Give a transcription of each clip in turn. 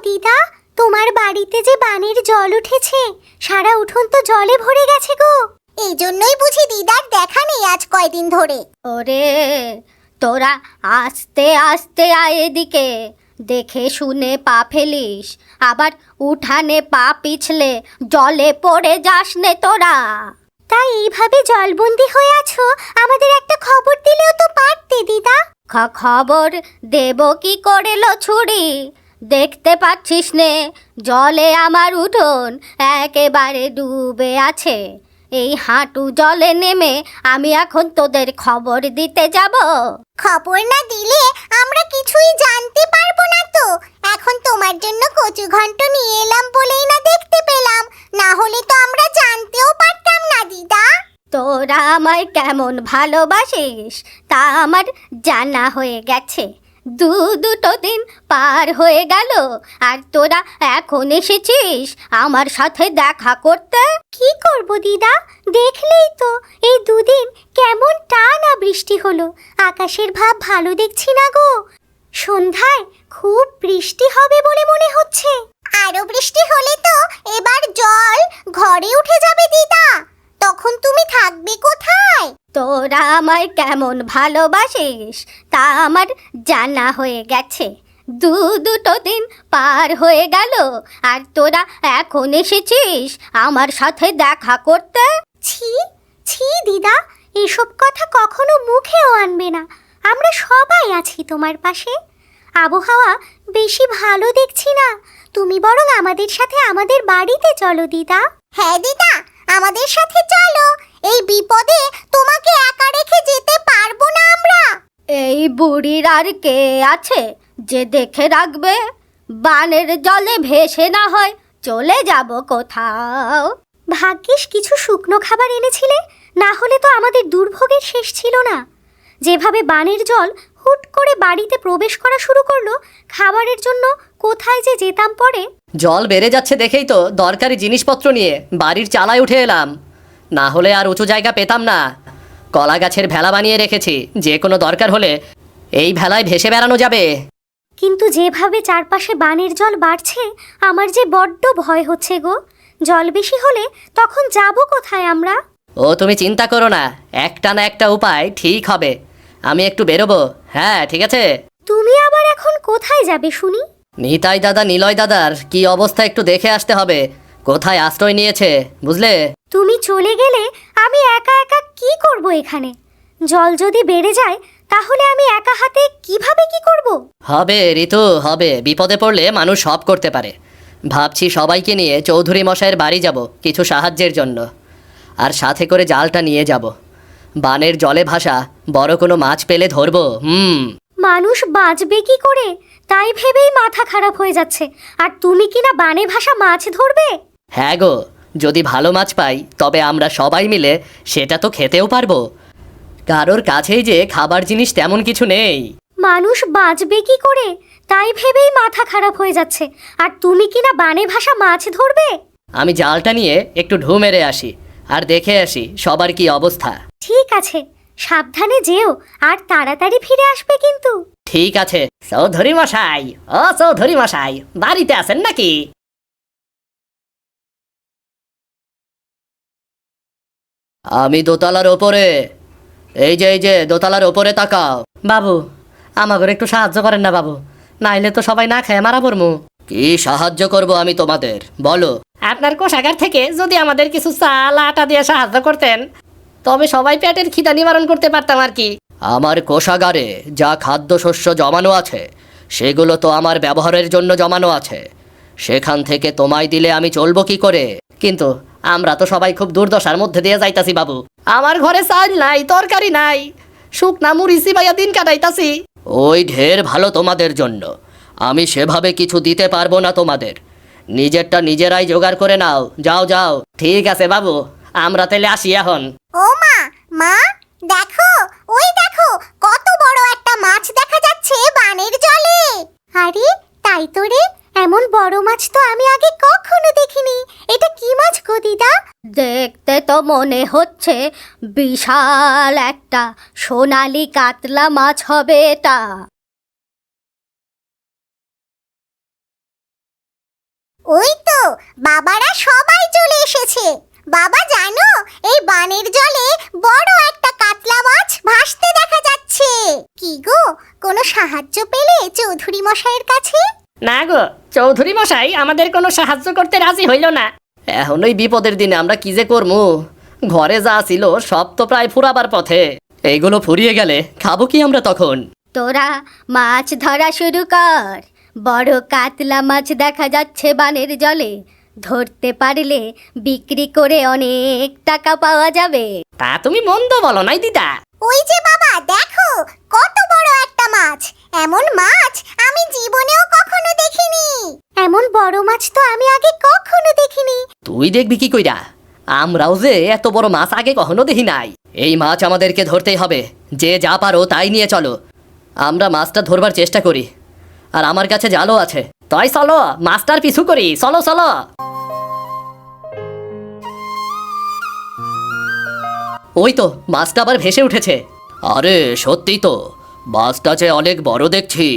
দিদা, তোমার বাড়িতে যে বানের জল উঠেছে, সারা উঠোন তো জলে ভরে গেছে গো। এই জন্যই বুঝি দিদার দেখা নেই আজ কয়দিন ধরে। ওরে, তোরা আস্তে আস্তে আয় এদিকে, দেখে শুনে পা ফেলিস, আবার উঠানে পা পিছলে জলে পড়ে যাস নে তোরা। তাই এইভাবে জলবন্দি হয়ে আছো, আমাদের একটা খবর দিলেও তো পারতে দিদা। খবর দেব কি করে লো ছুরি? দেখতে পাচ্ছিস নে জলে আমার উঠোন একেবারে ডুবে আছে। এই হাঁটু জলে নেমে আমি এখন তোদের খবর দিতে যাব? খবর না দিলে আমরা কিছুই জানতে পারবো না তো। এখন তোমার জন্য কচু ঘন্ট নিয়ে এলাম বলেই না দেখতে পেলাম, না হলে তো আমরা জানতেও পারতাম না দিদা। তোরা আমায় কেমন ভালোবাসিস তা আমার জানা হয়ে গেছে। দুটো দিন পার হয়ে গেল আর তোরা এখন এসেছিস আমার সাথে দেখা করতে। কি করব দিদা, দেখলেই তো এই দুদিন কেমন টানা বৃষ্টি হলো। আকাশের ভাব ভালো দেখছি না গো। সন্ধ্যায় খুব বৃষ্টি হবে বলে মনে হচ্ছে। আরো বৃষ্টি হলে তো এবার জল ঘরে উঠে যাবে দিদা, তখন তুমি থাকবে কোথায়? তোরা আমায় কেমন ভালোবাসিস তা আমার জানা হয়ে গেছে। দুটো দিন পার হয়ে গেল আর তোরা এখন এসেছিস আমার সাথে দেখা করতে। ছি ছি দিদা, এসব কথা কখনো মুখেও আনবে না। আমরা সবাই আছি তোমার পাশে। আবহাওয়া বেশি ভালো দেখছি না, তুমি বরং আমাদের সাথে আমাদের বাড়িতে চলো দিদা। হ্যাঁ দিদা, আমাদের সাথে চলো। এই বিপদে তোমাকে একা রেখে যেতে পারবো না আমরা। এই বুড়ির আর কে আছে যে দেখে রাখবে? বানের জলে ভেসে না হয় চলে যাব কোথাও। ভাগ্যিস কিছু শুকনো খাবার এনেছিলে, না হলে তো আমাদের দুর্ভোগের শেষ ছিল না। যেভাবে বানের জল হুট করে বাড়িতে প্রবেশ করা শুরু করলো, খাবারের জন্য কোথায় যে যেতাম পরে। জল বেড়ে যাচ্ছে দেখেই তো দরকারি জিনিসপত্র নিয়ে বাড়ির চালায় উঠে এলাম, না হলে আর উঁচু জায়গা পেতাম না। কলা গাছের ভেলা বানিয়ে রেখেছি, যে কোনো দরকার হলে এই ভেলায় ভেসে বেড়ানো যাবে। কিন্তু যেভাবে চারপাশে বানের জল বাড়ছে, আমার যে বড্ড ভয় হচ্ছে গো। জল বেশি হলে তখন যাব কোথায় আমরা? ও তুমি চিন্তা করো না, একটা না একটা উপায় ঠিক হবে। আমি একটু বেরোবো। হ্যাঁ ঠিক আছে। তুমি আবার এখন কোথায় যাবে শুনি? নিতাই দাদা নিলয় দাদার কি অবস্থা একটু দেখে আসতে হবে, কোথায় আশ্রয় নিয়েছে বুঝলে। তুমি চলে গেলে আমি একা একা কি করব এখানে? জল যদি বেড়ে যায় তাহলে আমি একা হাতে কিভাবে কি করব? হবে ঋতু হবে, বিপদে পড়লে মানুষ সব করতে পারে। ভাবছি সবাইকে নিয়ে চৌধুরী মশাইয়ের বাড়ি যাব কিছু সাহায্যের জন্য, আর সাথে করে জালটা নিয়ে যাব। বানের জলে ভাসা বড় কোনো মাছ পেলে ধরবো। মানুষ বাঁচবে কি করে তাই ভেবেই মাথা খারাপ হয়ে যাচ্ছে, আর তুমি কিনা বানে ভাসা মাছ ধরবে? হ্যাঁ গো, যদি ভালো মাছ পাই তবে আমরা সবাই মিলে সেটা তো খেতেও পারবো। কারোর কাছেই যে খাবার জিনিস তেমন কিছু নেই। মানুষ বাঁচবে কি করে তাই ভেবেই মাথা খারাপ হয়ে যাচ্ছে, আর তুমি কিনা বানে ভাসা মাছ ধরবে? আমি জালটা নিয়ে একটু ঢু মেরে আসি আর দেখে আসি সবার কি অবস্থা। ঠিক আছে, সাবধানে যেও আর তাড়াতাড়ি ফিরে আসবে কিন্তু। ঠিক আছে। চৌধুরী মশাই, ও চৌধুরী মশাই, বাড়িতে আছেন নাকি? আমি দোতলার ওপরে। এই যে দোতলার ওপরে তাকাও। বাবু, আমাকে একটু সাহায্য করেন না বাবু, নাইলে তো সবাই না খেয়ে মারা পড়মু। কি সাহায্য করব আমি তোমাদের, বলো। আপনার কোষাগার থেকে যদি আমাদের কিছু চাল আটা দিয়ে সাহায্য করতেন তবে সবাই পেটের খিদা নিবারণ করতে পারতাম আর কি। আমার কোষাগারে যা খাদ্যশস্য জমানো আছে সেগুলো তো আমার ব্যবহারের জন্য জমানো আছে, সেখান থেকে তোমায় দিলে আমি চলবো কি করে? কিন্তু আমরা তো সবাই খুব দুর্দশার মধ্যে দিয়ে যাইতাছি বাবু। আমার ঘরে চাল নাই, তরকারি নাই, শুকনা মুড়ি চিবাইয়া দিন কাটাইতাছি। ওই ঢের ভালো তোমাদের জন্য, আমি সেভাবে কিছু দিতে পারবো না তোমাদের, নিজেরটা নিজেরাই জোগাড় করে নাও। যাও যাও। ঠিক আছে বাবু, আমরা তাহলে আসি এখন। ও মা, মা দেখো, ওই দেখো কত বড় একটা মাছ দেখা যাচ্ছে বানের জলে। আরে তাই তো রে, এমন বড় মাছ তো আমি আগে কখনো দেখিনি। এটা কি মাছ গো দিদা? দেখতে তো মনে হচ্ছে বিশাল একটা সোনালি কাতলা মাছ হবে এটা। বাবারা সবাই চলে এসেছে। বাবা জানো, এই বানের জলে বড় একটা কাতলা মাছ ভাসতে দেখা যাচ্ছে। কি গো, কোনো সাহায্য পেলে চৌধুরী মশাইয়ের কাছে? না গো, চৌধুরী মশাই আমাদের কোনো সাহায্য করতে রাজি হইল না। এখন ওই বিপদের দিনে আমরা কি যে করবো, ঘরে যা ছিল সব তো প্রায় ফুরাবার পথে। এইগুলো ফুরিয়ে গেলে খাবো কি আমরা তখন? তোরা মাছ ধরা শুরু কর। বড় কাতলা মাছ দেখা যাচ্ছে বানের জলে, ধরতে পারলে বিক্রি করে অনেক টাকা পাওয়া যাবে। তা তুমি মন্দ বলো নাই দিদা। ওই যে বাবা দেখো, কত বড় একটা মাছ। এমন মাছ আমি জীবনেও কখনো দেখিনি। এমন বড় মাছ তো আমি আগে কখনো দেখিনি। তুই দেখবি কি কইরা? আমরাও যে এত বড় মাছ আগে কখনো দেখি নাই। এই মাছ আমাদেরকে ধরতেই হবে। যে যা পারো তাই নিয়ে চলো, আমরা মাছটা ধরবার চেষ্টা করি। আর আমার কাছে জালও আছে, তাই চলো মাছটার পিছু করি। চলো চলো। ওই তো মাছটা আবার ভেসে উঠেছে। আরে সত্যি তো, মাছটা যে অনেক বড় দেখছি।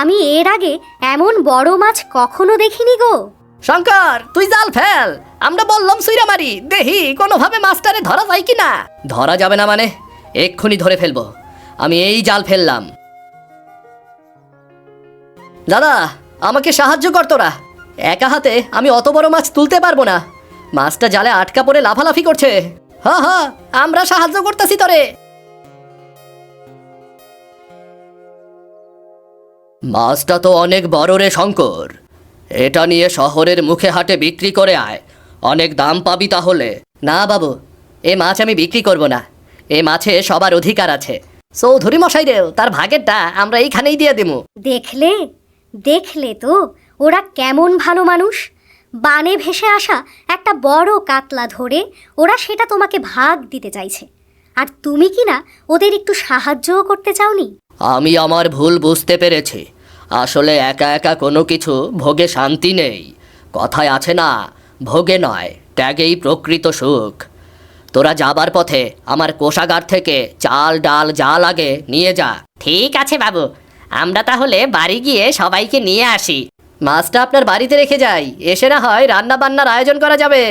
আমি এর আগে এমন বড় মাছ কখনো দেখিনি গো। শঙ্কর, তুই জাল ফেল। আমরা বললাম সুইরা মারি, দেখি কোনোভাবে মাছটারে ধরা যায় কিনা। ধরা যাবে না মানে? এক্ষুনি ধরে ফেলবো। আমি এই জাল ফেললাম। দাদা, আমাকে সাহায্য কর তোরা। একা হাতে আমি অত বড় মাছ তুলতে পারবো না। মাছটা জালে আটকা পড়ে লাফালাফি করছে। হ্যাঁ হ্যাঁ, আমরা সাহায্য করতেছি তোরে। মাছটা তো অনেক বড় রে শঙ্কর। এটা নিয়ে শহরের মুখে হাটে বিক্রি করে আয়, অনেক দাম পাবি তাহলে। না বাবু, এ মাছ আমি বিক্রি করব না। এ মাছে সবার অধিকার আছে। চৌধুরী মশাই রেও তার ভাগেরটা আমরা এইখানেই দিয়ে দেবো। দেখলে দেখলে তো ওরা কেমন ভালো মানুষ। বানে ভেসে আসা একটা বড় কাতলা ধরে ওরা সেটা তোমাকে ভাগ দিতে চাইছে, আর তুমি কি না ওদের একটু সাহায্যও করতে চাওনি? আমি আমার ভুল বুঝতে পেরেছি। আসলে একা একা কোনো কিছু ভোগে শান্তি নেই। কথায় আছে না, ভোগে নয় ত্যাগেই প্রকৃত সুখ। তোরা যাবার পথে আমার কোষাগার থেকে চাল ডাল যা লাগে নিয়ে যা। ঠিক আছে বাবু, আমরা তাহলে বাড়ি গিয়ে সবাইকে নিয়ে আসি। মাছটা আপনার বাড়িতে রেখে যাই, এসে না হয় রান্না বান্নার আয়োজন করা যাবে।